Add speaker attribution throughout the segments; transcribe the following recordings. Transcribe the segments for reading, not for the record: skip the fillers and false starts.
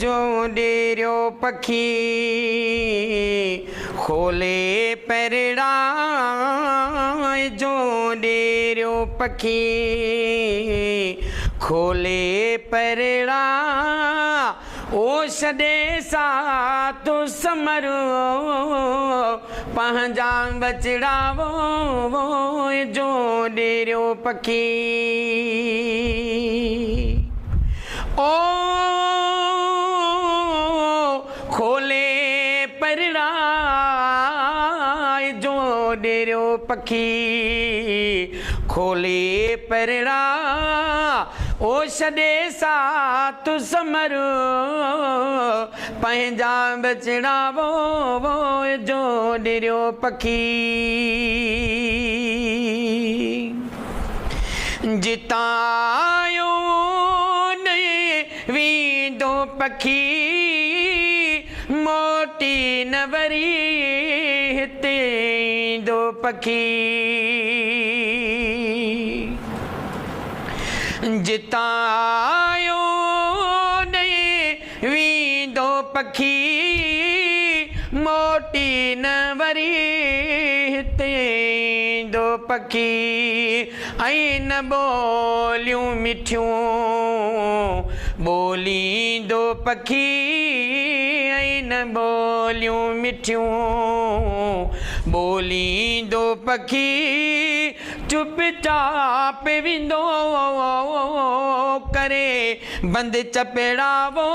Speaker 1: जो डेरियो पखी खोले परड़ा जो डेरियो पखी खोले परड़ा ओ सदे सा तो समरो पंहिंजा बचड़ा वो जो डेरियो पखी ओ खोले परड़ा जो डेरियो पखी खोले परड़ा ओ सदे सा तू समरो पंहिंजा बचड़ा वो जो डेरियो पखी जितायो वींदो पखी मोटी न वरी हिते ईंदो पखी जितायो वींदो पखी मोटी न वरी हिते ईंदो पखी ऐं न ॿोलियूं मिठियूं ॿोलींदो पखी ऐं न ॿोलियूं मिठियूं ॿोलींदो पखी चुपचाप वेंदो करे बंदि चपेड़ा वो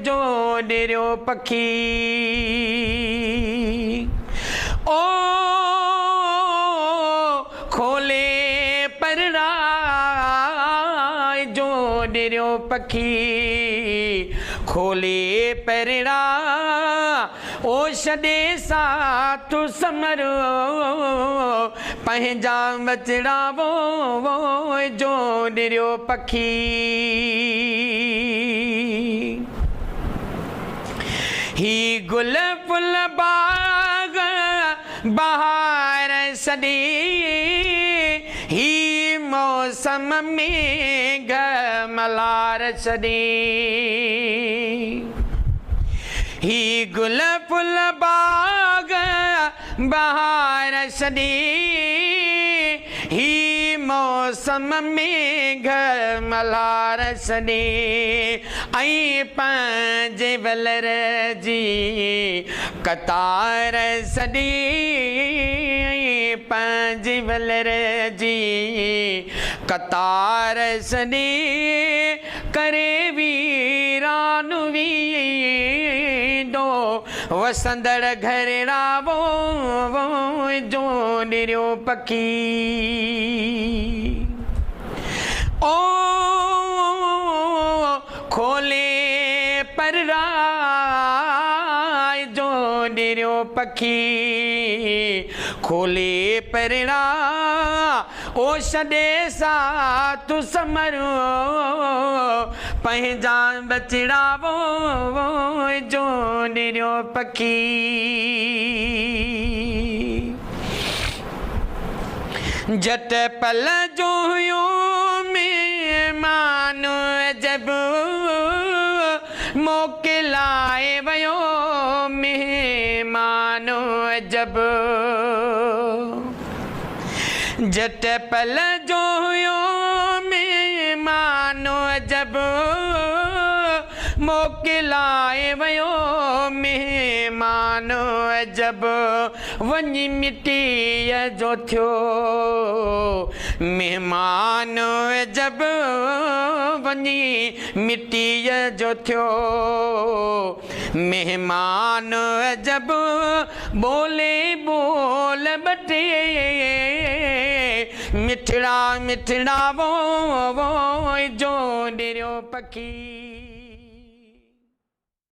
Speaker 1: जो डेरियो पखी ओ खोले परड़ा जो डेरियो पखी खोले परड़ा ओ सदे सा तू समरो पंहिंजा बचड़ा वो जो डेरियो पखी ही गुल फुल बाग बहार सदी ही मौसम में मलार सदी ही गुल फुल बाग बहार सदी ही मौसम में मलार सदी ऐं पंहिंजे वलर जी कतार सदी ऐं पंहिंजे वलर जी कतार सदी करे वीरान वींदो वसंदड़ घरड़ा वो जो डेरियो पखी ओ खोले परड़ा जो डेरियो पखी खोले परड़ा ओ सदे सा तू समरो पंहिंजा बचड़ा वो जो डेरियो पखी जट पल जो हुयो मेहमान जब मोकिलाए वयो मेहमान जब जट पल जो हुयो मेहमान जब मोकिलाए वयो मेहमान जब वञी मिटीअ जो थियो मेहमान जब वञी मिटीअ जो थियो मेहमान जब बोले बोल बटे मिठड़ा मिठड़ा वो जो डेरियो पखी।